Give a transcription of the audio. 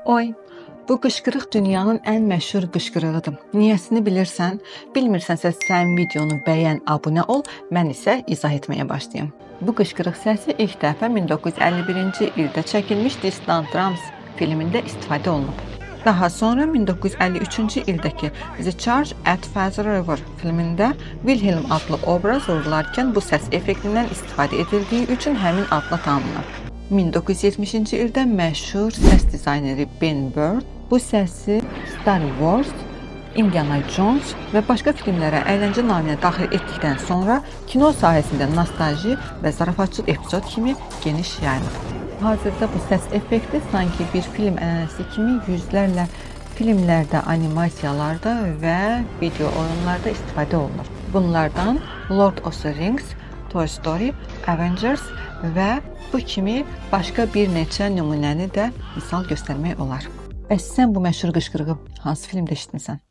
Oy, bu qışqırıq dünyanın ən məşhur qışqırığıdır. Niyəsini bilirsən? Bilmirsənsə sən videonu bəyən, abunə ol, mən isə izah etməyə başlayım. Bu qışqırıq səsi ilk dəfə 1951-ci ildə çəkilmiş Distant Drums filmində istifadə olunub. Daha sonra 1953-cü ildəki The Charge at Feather River filmində Wilhelm adlı obraz vurularkən bu səs effektindən istifadə edildiyi üçün həmin adla tanınır. 1970-ci ildə məşhur səs dizayneri Ben Burtt bu səsi Star Wars, Indiana Jones və başqa filmlərə əyləncə naminə daxil etdikdən sonra kino sahəsində nostalji və zarafatçıl epizod kimi geniş yayılıb. Hazırda bu səs effekti sanki bir film ənənəsi kimi yüzlərlə filmlərdə, animasiyalarda və video oyunlarda istifadə olunur. Bunlardan Lord of the Rings, Toy Story, Avengers və bu kimi başqa bir neçə nümunəni də misal göstərmək olar. Bəs sən bu məşhur qışqırığı hansı filmdə eşitmisən?